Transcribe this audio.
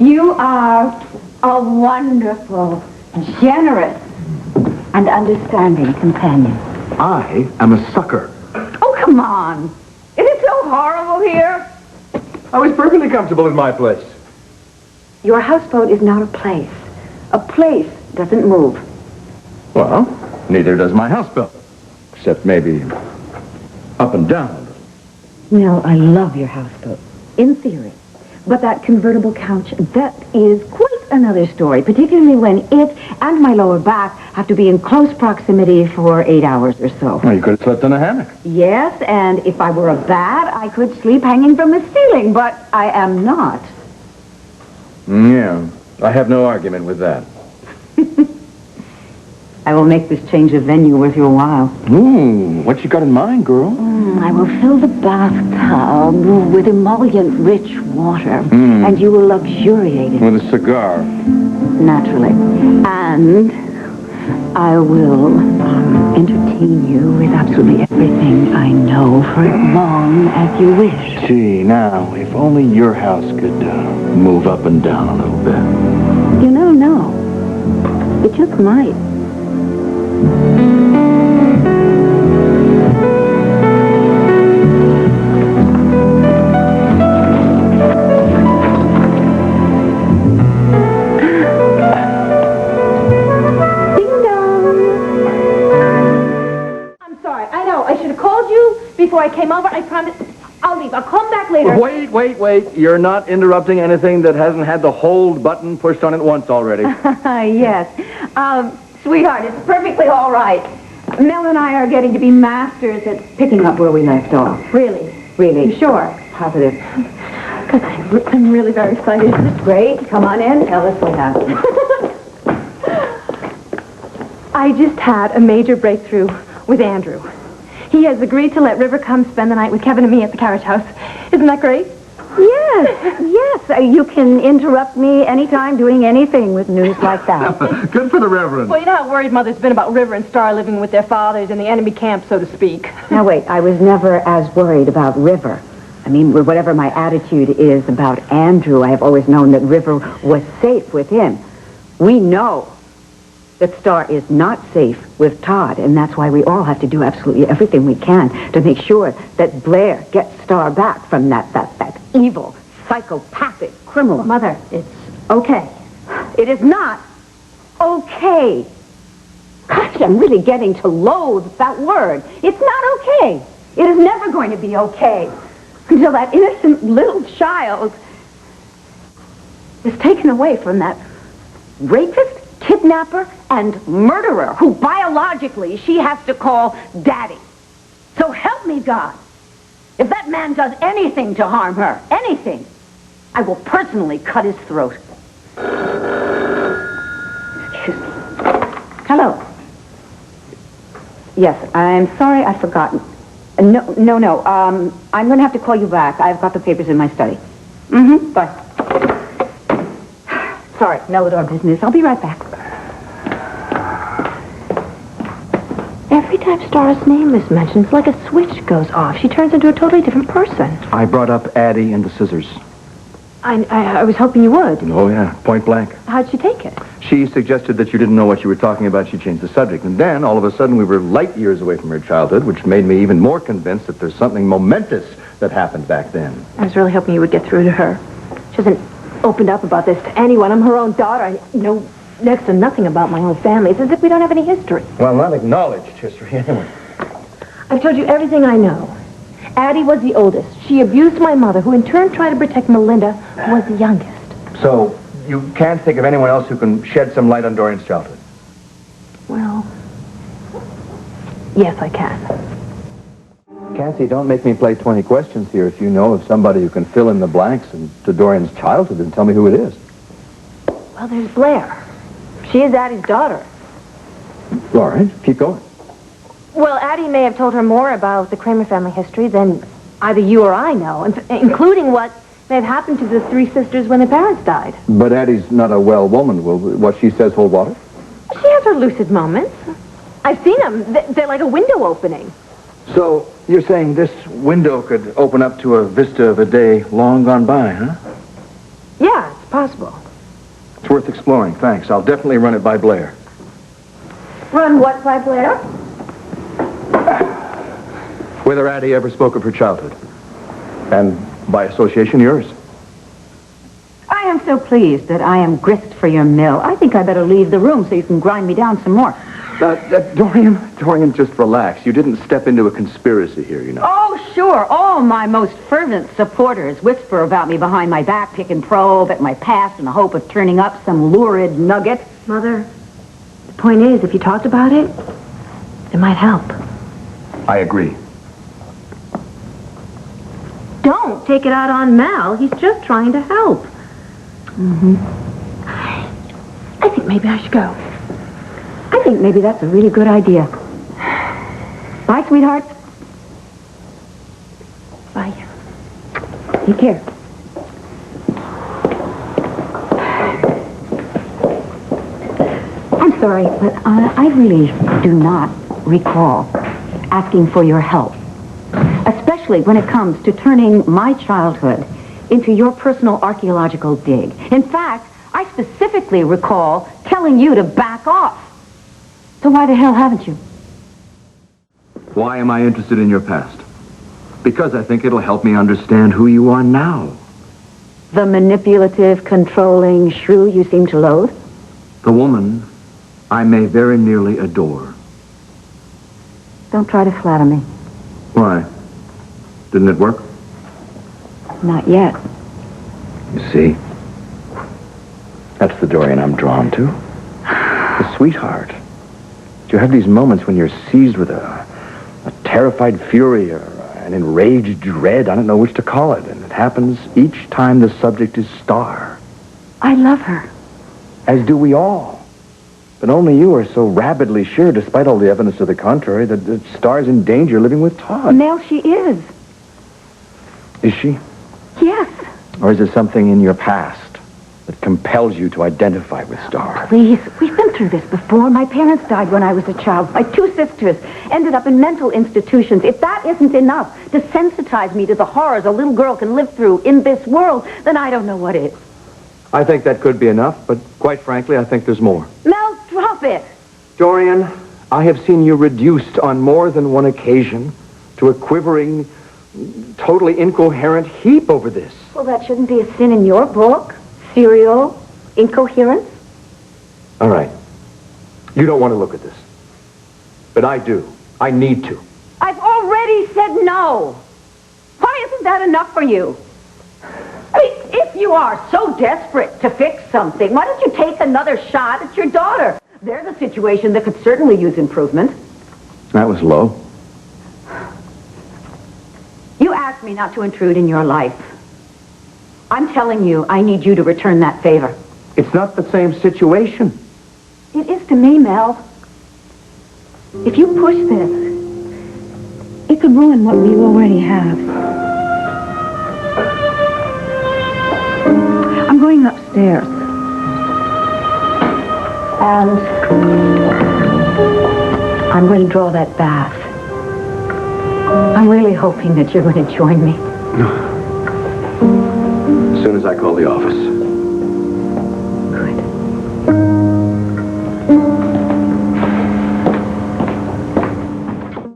You are a wonderful, generous, and understanding companion. I am a sucker. Oh, come on. Is it so horrible here? I was perfectly comfortable in my place. Your houseboat is not a place. A place doesn't move. Well, neither does my houseboat. Except maybe up and down. No, I love your houseboat, in theory. But that convertible couch, that is quite another story, particularly when it and my lower back have to be in close proximity for 8 hours or so. Well, you could have slept in a hammock. Yes, and if I were a bat, I could sleep hanging from the ceiling, but I am not. Yeah, I have no argument with that. I will make this change of venue worth your while. Ooh, what you got in mind, girl? I will fill the bathtub with emollient-rich water, and you will luxuriate in it. With a cigar. Naturally. And I will entertain you with absolutely everything I know for as long as you wish. Gee, now, if only your house could move up and down a little bit. You know, no. It just might. Before I came over, I promised I'll leave. I'll come back later. Wait. You're not interrupting anything that hasn't had the hold button pushed on it once already. Yes. Sweetheart, it's perfectly all right. Mel and I are getting to be masters at picking up where we left off. Really? Really. You sure? Positive. Because I'm really very excited. Great. Come on in. Tell us what happened. I just had a major breakthrough with Andrew. He has agreed to let River come spend the night with Kevin and me at the carriage house. Isn't that great? Yes. You can interrupt me anytime doing anything with news like that. Good for the Reverend. Well, you know how worried Mother's been about River and Star living with their fathers in the enemy camp, so to speak. Now, wait. I was never as worried about River. I mean, whatever my attitude is about Andrew, I have always known that River was safe with him. We know that Star is not safe with Todd, and that's why we all have to do absolutely everything we can to make sure that Blair gets Star back from that evil, psychopathic criminal. Mother, it's okay. It is not okay. Gosh, I'm really getting to loathe that word. It's not okay. It is never going to be okay until that innocent little child is taken away from that rapist, kidnapper, and murderer who biologically she has to call Daddy. So help me, God. If that man does anything to harm her, anything, I will personally cut his throat. Excuse me. Hello. Yes, I'm sorry, I've forgotten. No. I'm going to have to call you back. I've got the papers in my study. Bye. Sorry, Melador business. I'll be right back. Every time Star's name is mentioned, it's like a switch goes off. She turns into a totally different person. I brought up Addie and the scissors. I was hoping you would. Oh, yeah, point blank. How'd she take it? She suggested that you didn't know what you were talking about. She changed the subject. And then, all of a sudden, we were light years away from her childhood, which made me even more convinced that there's something momentous that happened back then. I was really hoping you would get through to her. She hasn't opened up about this to anyone. I'm her own daughter. I know next to nothing about my own family. It's as if we don't have any history. Well, not acknowledged history, anyway. I've told you everything I know. Addie was the oldest. She abused my mother, who in turn tried to protect Melinda, who was the youngest. So, you can't think of anyone else who can shed some light on Dorian's childhood? Well, yes, I can. Cassie, don't make me play 20 questions here. If you know of somebody who can fill in the blanks and to Dorian's childhood, then tell me who it is. Well, there's Blair. She is Addie's daughter. All right, keep going. Well, Addie may have told her more about the Kramer family history than either you or I know, including what may have happened to the three sisters when their parents died. But Addie's not a well woman. Will what she says hold water? She has her lucid moments. I've seen them. They're like a window opening. So, you're saying this window could open up to a vista of a day long gone by, huh? Yeah, it's possible. It's worth exploring, thanks. I'll definitely run it by Blair. Run what by Blair? Whether Addie ever spoke of her childhood. And by association, yours. I am so pleased that I am grist for your mill. I think I better leave the room so you can grind me down some more. Dorian, just relax. You didn't step into a conspiracy here, you know. Oh, sure. All my most fervent supporters whisper about me behind my back, pick and probe at my past in the hope of turning up some lurid nugget. Mother, the point is, if you talked about it, it might help. I agree. Don't take it out on Mel. He's just trying to help. I think maybe I should go. I think maybe that's a really good idea. Bye, sweetheart. Bye. Take care. I'm sorry, but I really do not recall asking for your help, especially when it comes to turning my childhood into your personal archaeological dig. In fact, I specifically recall telling you to back off. So why the hell haven't you? Why am I interested in your past? Because I think it'll help me understand who you are now. The manipulative, controlling shrew you seem to loathe? The woman I may very nearly adore. Don't try to flatter me. Why? Didn't it work? Not yet. You see? That's the Dorian I'm drawn to. The sweetheart. You have these moments when you're seized with a terrified fury or an enraged dread. I don't know which to call it. And it happens each time the subject is Star. I love her. As do we all. But only you are so rabidly sure, despite all the evidence to the contrary, that Star's in danger living with Todd. Mel, she is. Is she? Yes. Or is it something in your past that compels you to identify with Star? Please, we've been through this before. My parents died when I was a child. My two sisters ended up in mental institutions. If that isn't enough to sensitize me to the horrors a little girl can live through in this world, then I don't know what is. I think that could be enough, but quite frankly, I think there's more. Mel, drop it. Dorian, I have seen you reduced on more than one occasion to a quivering, totally incoherent heap over this. Well, that shouldn't be a sin in your book. Serial incoherence. All right. You don't want to look at this. But I do. I need to. I've already said no. Why isn't that enough for you? I mean, if you are so desperate to fix something, why don't you take another shot at your daughter? There's a situation that could certainly use improvement. That was low. You asked me not to intrude in your life. I'm telling you, I need you to return that favor. It's not the same situation. It is to me, Mel. If you push this, it could ruin what we already have. I'm going upstairs. And I'm going to draw that bath. I'm really hoping that you're going to join me. As soon as I call the office.